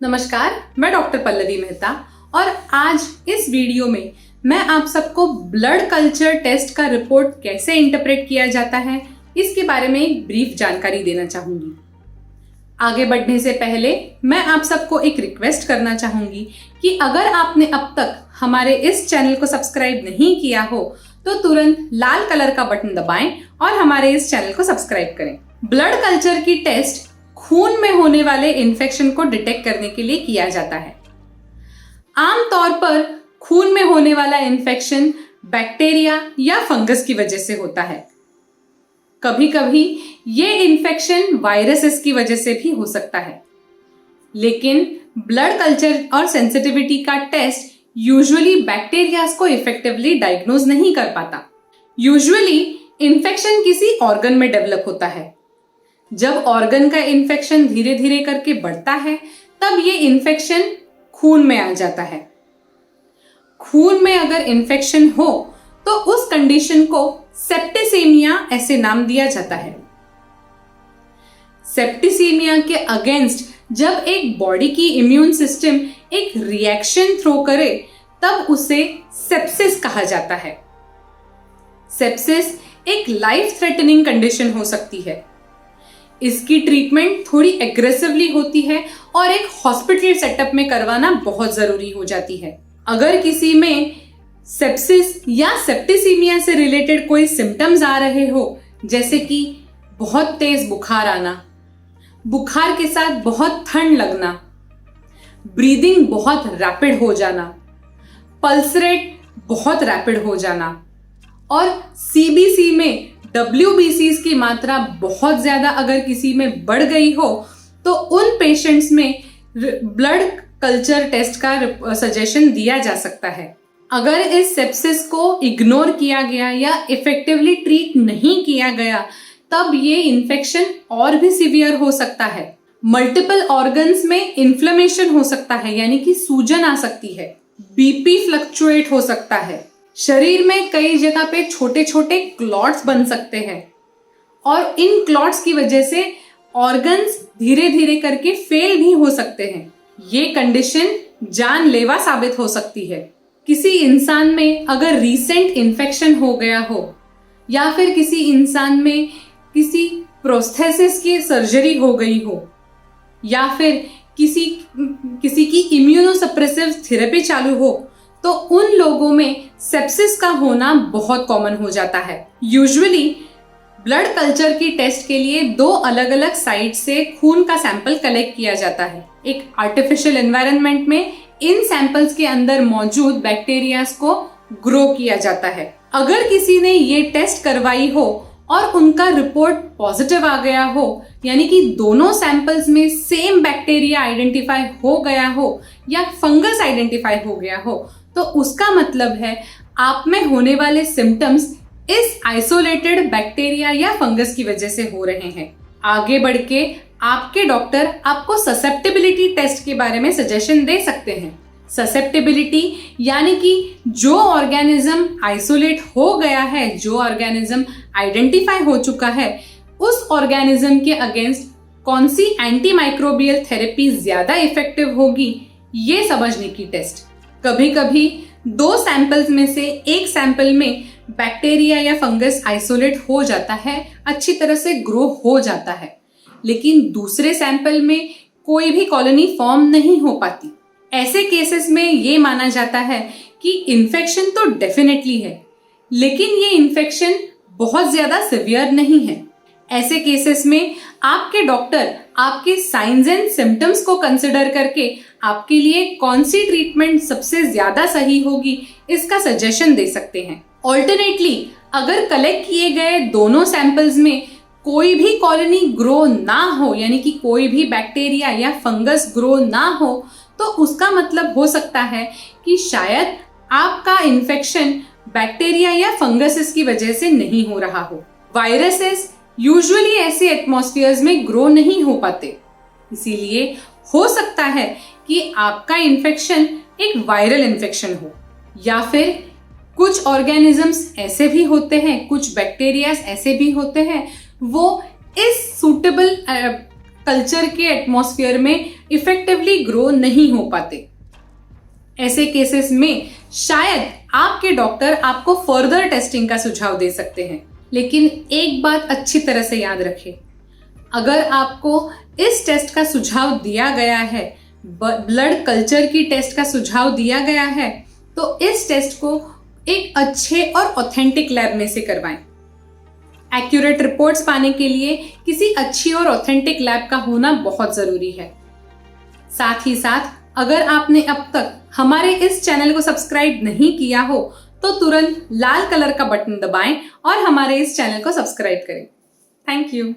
नमस्कार, मैं डॉक्टर पल्लवी मेहता और आज इस वीडियो में मैं आप सबको ब्लड कल्चर टेस्ट का रिपोर्ट कैसे इंटरप्रेट किया जाता है इसके बारे में एक ब्रीफ जानकारी देना चाहूंगी। आगे बढ़ने से पहले मैं आप सबको एक रिक्वेस्ट करना चाहूंगी कि अगर आपने अब तक हमारे इस चैनल को सब्सक्राइब नहीं किया हो तो तुरंत लाल कलर का बटन दबाएं और हमारे इस चैनल को सब्सक्राइब करें। ब्लड कल्चर की टेस्ट खून में होने वाले इन्फेक्शन को डिटेक्ट करने के लिए किया जाता है। आमतौर पर खून में होने वाला इन्फेक्शन बैक्टीरिया या फंगस की वजह से होता है। कभी कभी ये इन्फेक्शन वायरसेस की वजह से भी हो सकता है, लेकिन ब्लड कल्चर और सेंसिटिविटी का टेस्ट यूजुअली बैक्टीरिया को इफेक्टिवली डायग्नोज नहीं कर पाता। यूजुअली इन्फेक्शन किसी ऑर्गन में डेवलप होता है। जब ऑर्गन का इन्फेक्शन धीरे धीरे करके बढ़ता है तब ये इन्फेक्शन खून में आ जाता है। खून में अगर इन्फेक्शन हो तो उस कंडीशन को सेप्टिसेमिया ऐसे नाम दिया जाता है। सेप्टिसेमिया के अगेंस्ट जब एक बॉडी की इम्यून सिस्टम एक रिएक्शन थ्रो करे तब उसे सेप्सिस कहा जाता है। सेप्सिस एक लाइफ थ्रेटनिंग कंडीशन हो सकती है। इसकी ट्रीटमेंट थोड़ी एग्रेसिवली होती है और एक हॉस्पिटल सेटअप में करवाना बहुत जरूरी हो जाती है। अगर किसी में सेप्सिस या सेप्टिसीमिया से रिलेटेड कोई सिम्टम्स आ रहे हो, जैसे कि बहुत तेज बुखार आना, बुखार के साथ बहुत ठंड लगना, ब्रीदिंग बहुत रैपिड हो जाना, पल्स रेट बहुत रैपिड हो जाना और सीबीसी में WBCs की मात्रा बहुत ज्यादा अगर किसी में बढ़ गई हो तो उन पेशेंट्स में ब्लड कल्चर टेस्ट का सजेशन दिया जा सकता है। अगर इस सेप्सिस को इग्नोर किया गया या इफेक्टिवली ट्रीट नहीं किया गया तब ये इन्फेक्शन और भी सीवियर हो सकता है। मल्टीपल ऑर्गन्स में इन्फ्लेमेशन हो सकता है, यानी कि सूजन आ सकती है। बीपी फ्लक्चुएट हो सकता है। शरीर में कई जगह पे छोटे छोटे क्लॉट्स बन सकते हैं और इन क्लॉट्स की वजह से ऑर्गन्स धीरे धीरे करके फेल भी हो सकते हैं। ये कंडीशन जानलेवा साबित हो सकती है। किसी इंसान में अगर रीसेंट इन्फेक्शन हो गया हो या फिर किसी इंसान में किसी प्रोस्थेसिस की सर्जरी हो गई हो या फिर किसी की इम्यूनोसप्रेसिव थेरेपी चालू हो तो उन लोगों में सेप्सिस का होना बहुत कॉमन हो जाता है। यूजुअली ब्लड कल्चर की टेस्ट के लिए दो अलग अलग साइट से खून का सैंपल कलेक्ट किया जाता है। एक आर्टिफिशियल एनवायरनमेंट में इन सैंपल्स के अंदर मौजूद बैक्टीरियाज को ग्रो किया जाता है। अगर किसी ने ये टेस्ट करवाई हो और उनका रिपोर्ट पॉजिटिव आ गया हो, यानी कि दोनों सैंपल्स में सेम बैक्टीरिया आइडेंटिफाई हो गया हो या फंगस आइडेंटिफाई हो गया हो, तो उसका मतलब है आप में होने वाले सिम्टम्स इस आइसोलेटेड बैक्टीरिया या फंगस की वजह से हो रहे हैं। आगे बढ़ के आपके डॉक्टर आपको ससेप्टेबिलिटी टेस्ट के बारे में सजेशन दे सकते हैं। ससेप्टेबिलिटी यानी कि जो ऑर्गेनिज्म आइसोलेट हो गया है, जो ऑर्गेनिज्म आइडेंटिफाई हो चुका है, उस ऑर्गेनिज्म के अगेंस्ट कौन सी एंटीमाइक्रोबियल थेरेपी ज्यादा इफेक्टिव होगी, ये समझने की टेस्ट। कभी कभी दो सैंपल्स में से एक सैंपल में बैक्टीरिया या फंगस आइसोलेट हो जाता है, अच्छी तरह से ग्रो हो जाता है, लेकिन दूसरे सैंपल में कोई भी कॉलोनी फॉर्म नहीं हो पाती। ऐसे केसेस में ये माना जाता है कि इन्फेक्शन तो डेफिनेटली है, लेकिन ये इन्फेक्शन बहुत ज्यादा सिवियर नहीं है। ऐसे केसेस में आपके डॉक्टर आपके साइंस एंड सिम्टम्स को कंसिडर करके आपके लिए कौन सी ट्रीटमेंट सबसे ज्यादा सही होगी इसका सजेशन दे सकते हैं। ऑल्टरनेटली अगर कलेक्ट किए गए दोनों सैंपल्स में कोई भी कॉलोनी ग्रो ना हो, यानी कि कोई भी बैक्टीरिया या फंगस ग्रो ना हो, तो उसका मतलब हो सकता है कि शायद आपका इन्फेक्शन बैक्टीरिया या फंगस की वजह से नहीं हो रहा हो। वायरसेस यूजुअली ऐसे एटमॉस्फेयर्स में ग्रो नहीं हो पाते, इसीलिए हो सकता है कि आपका इन्फेक्शन एक वायरल इन्फेक्शन हो, या फिर कुछ ऑर्गेनिजम्स ऐसे भी होते हैं, कुछ बैक्टीरियाज ऐसे भी होते हैं, वो इस सूटेबल कल्चर के एटमॉस्फेयर में इफेक्टिवली ग्रो नहीं हो पाते। ऐसे केसेस में शायद आपके डॉक्टर आपको फर्दर टेस्टिंग का सुझाव दे सकते हैं। लेकिन एक बात अच्छी तरह से याद रखें, अगर आपको इस टेस्ट का सुझाव दिया गया है, ब्लड कल्चर की टेस्ट का सुझाव दिया गया है, तो इस टेस्ट को एक अच्छे और ऑथेंटिक लैब में से करवाएं। एक्यूरेट रिपोर्ट्स पाने के लिए किसी अच्छी और ऑथेंटिक लैब का होना बहुत जरूरी है। साथ ही साथ अगर आपने अब तक हमारे इस चैनल को सब्सक्राइब नहीं किया हो तो तुरंत लाल कलर का बटन दबाएं और हमारे इस चैनल को सब्सक्राइब करें। Thank you.